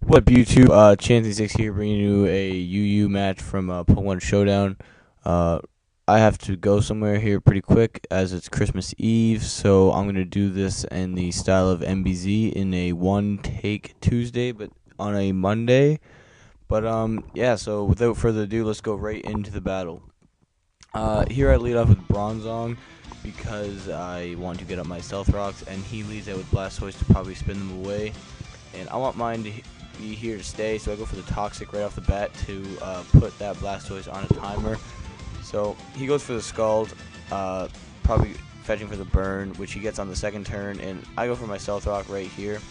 What up, YouTube? Chansey6 here, bringing you a UU match from Pokemon Showdown. Uh, I have to go somewhere here pretty quick as it's Christmas Eve, so I'm gonna do this in the style of MBZ in a one-take Tuesday, but on a Monday. But yeah. So without further ado, let's go right into the battle. Here I lead off with Bronzong because I want to get up my Stealth Rocks, and he leads out with Blastoise to probably spin them away. And I want mine to be here to stay, so I go for the Toxic right off the bat to put that Blastoise on a timer. So he goes for the Scald, probably fetching for the Burn, which he gets on the second turn, and I go for my Stealth Rock right here.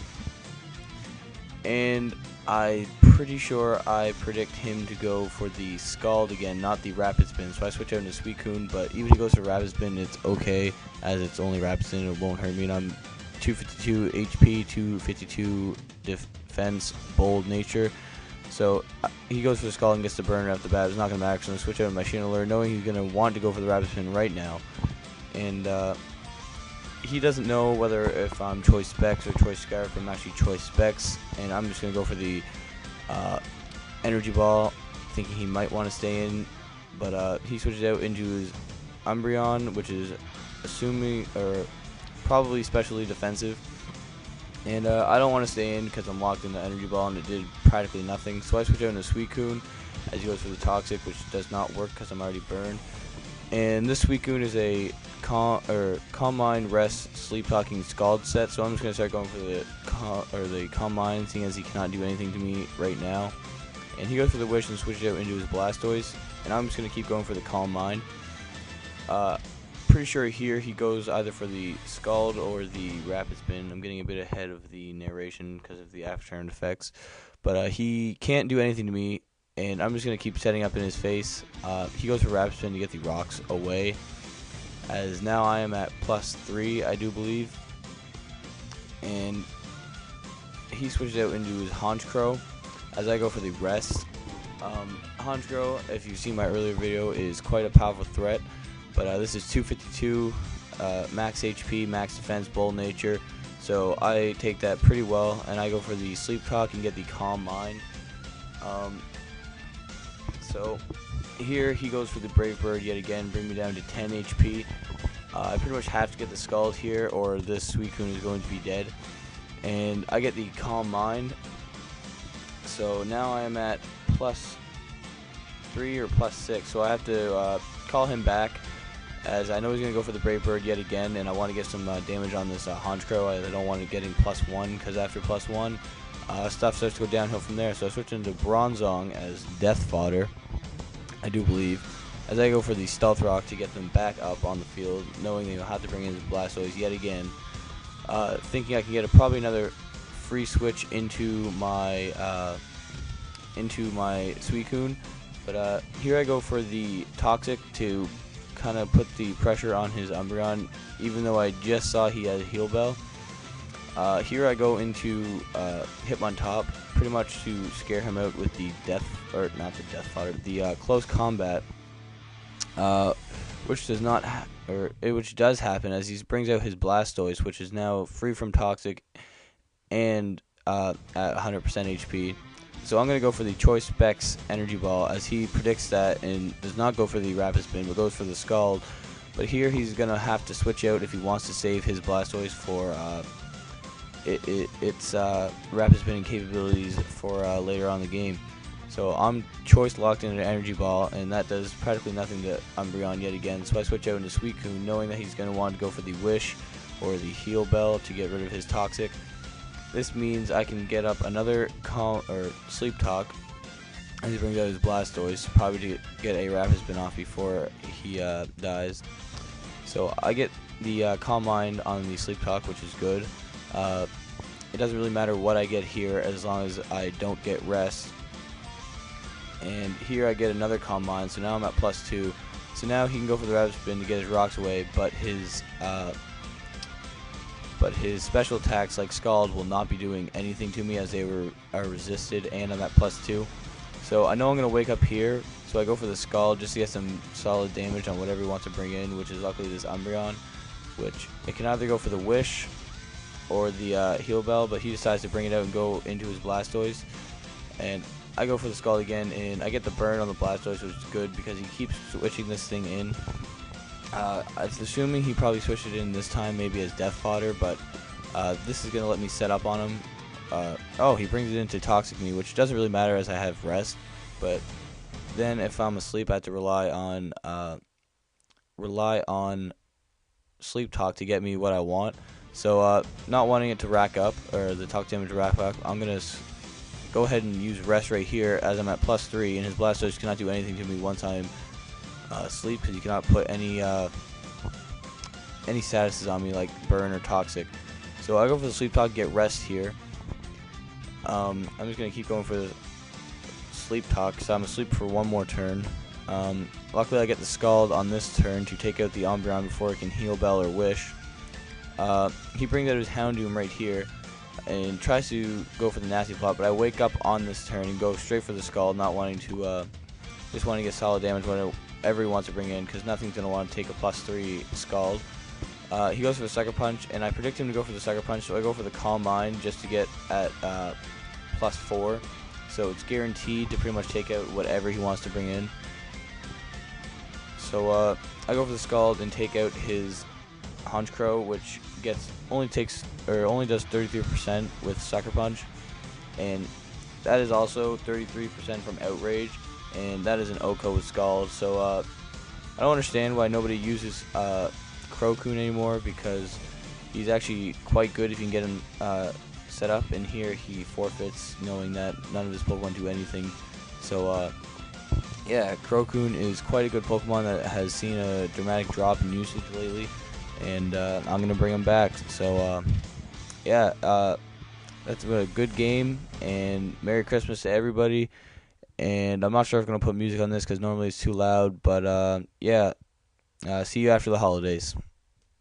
And I'm pretty sure I predict him to go for the Scald again, not the Rapid Spin. So I switch out into Suicune, but even if he goes for Rapid Spin, it's okay, as it's only Rapid Spin, it won't hurt me, and I'm 252 HP, 252 defense, bold nature. So he goes for the Scald and gets the burn off the bat. It's not going to matter, so I'm going to switch out to my Channeler, knowing he's going to want to go for the Rapid Spin right now. And he doesn't know whether if I'm Choice Specs or Choice Scarf. I'm actually Choice Specs, and I'm just going to go for the Energy Ball, thinking he might want to stay in. But he switches out into his Umbreon, which is assuming, or probably specially defensive, and I don't want to stay in because I'm locked in the Energy Ball and it did practically nothing. So I switch out into Suicune as he goes for the Toxic, which does not work because I'm already burned. And this Suicune is a Calm Mind, Rest, Sleep Talking, Scald set. So I'm just gonna start going for the Calm Mind, seeing as he cannot do anything to me right now. And he goes for the Wish and switches out into his Blastoise, and I'm just gonna keep going for the Calm Mind. Pretty sure here he goes either for the Scald or the Rapid Spin. I'm getting a bit ahead of the narration because of the afterturn effects, but he can't do anything to me, and I'm just going to keep setting up in his face. He goes for Rapid Spin to get the rocks away, as now I am at +3, I do believe, and he switches out into his Honchkrow as I go for the Rest. Honchkrow, if you've seen my earlier video, is quite a powerful threat. But this is 252, max HP, max defense, bold nature. So I take that pretty well, and I go for the Sleep Talk and get the Calm Mind. So here he goes for the Brave Bird yet again, bring me down to 10 HP. I pretty much have to get the Scald here, or this Suicune is going to be dead. And I get the Calm Mind. So now I am at +3 or +6. So I have to call him back, as I know he's going to go for the Brave Bird yet again, and I want to get some damage on this Honchkrow. I don't want it getting +1, because after +1, stuff starts to go downhill from there. So I switch into Bronzong as Death Fodder, I do believe, as I go for the Stealth Rock to get them back up on the field, knowing they'll have to bring in his Blastoise yet again, thinking I can get probably another free switch into my Suicune. But here I go for the Toxic to kind of put the pressure on his Umbreon, even though I just saw he had a Heal Bell. Here I go into Hitmontop, pretty much to scare him out with the the Close Combat, which does happen as he brings out his Blastoise, which is now free from Toxic and at 100% HP. So I'm going to go for the Choice Specs Energy Ball, as he predicts that and does not go for the Rapid Spin, but goes for the Scald. But here he's going to have to switch out if he wants to save his Blastoise for its Rapid Spinning capabilities for later on in the game. So I'm Choice locked into an Energy Ball, and that does practically nothing to Umbreon yet again. So I switch out into Suicune, knowing that he's going to want to go for the Wish or the Heal Bell to get rid of his Toxic. This means I can get up another Sleep Talk as he brings out his Blastoise, probably to get a Rapid Spin off before he dies. So I get the Calm Mind on the Sleep Talk, which is good. It doesn't really matter what I get here as long as I don't get Rest. And here I get another Calm Mind, so now I'm at +2. So now he can go for the Rapid Spin to get his rocks away, but his special attacks like Scald will not be doing anything to me, as they are resisted, and I'm at +2. So I know I'm going to wake up here, so I go for the Scald just to get some solid damage on whatever he wants to bring in, which is luckily this Umbreon, which it can either go for the Wish or the Heal Bell, but he decides to bring it out and go into his Blastoise. and I go for the Scald again, and I get the burn on the Blastoise, which is good because he keeps switching this thing in. I was assuming he probably switched it in this time, maybe as Death Fodder, but this is going to let me set up on him. Oh, he brings it into Toxic Me, which doesn't really matter as I have Rest, but then if I'm asleep, I have to rely on Sleep Talk to get me what I want. So not wanting it to rack up, or the talk damage to rack up, I'm going to go ahead and use Rest right here as I'm at +3, and his Blastoise cannot do anything to me once I'm asleep, because you cannot put any statuses on me like Burn or Toxic. So I go for the Sleep Talk, get Rest here. I'm just going to keep going for the Sleep Talk, so I'm asleep for one more turn. Luckily I get the Scald on this turn to take out the Umbreon before it can Heal Bell or Wish. He brings out his Houndoom right here and tries to go for the Nasty Plot, but I wake up on this turn and go straight for the Scald, not wanting to, just wanting to get solid damage whenever he wants to bring in, because nothing's going to want to take a +3 Scald. He goes for the Sucker Punch, and I predict him to go for the Sucker Punch, so I go for the Calm Mind just to get at +4. So it's guaranteed to pretty much take out whatever he wants to bring in. So I go for the Scald and take out his Honchkrow, which only does 33% with Sucker Punch, and that is also 33% from Outrage, and that is an Oko with Scald. So I don't understand why nobody uses Crocoon anymore, because he's actually quite good if you can get him set up, and here he forfeits knowing that none of his Pokemon do anything. So yeah, Crocoon is quite a good Pokemon that has seen a dramatic drop in usage lately, and I'm going to bring him back. So yeah, that's a good game, and Merry Christmas to everybody. And I'm not sure if I'm going to put music on this because normally it's too loud, but yeah, see you after the holidays.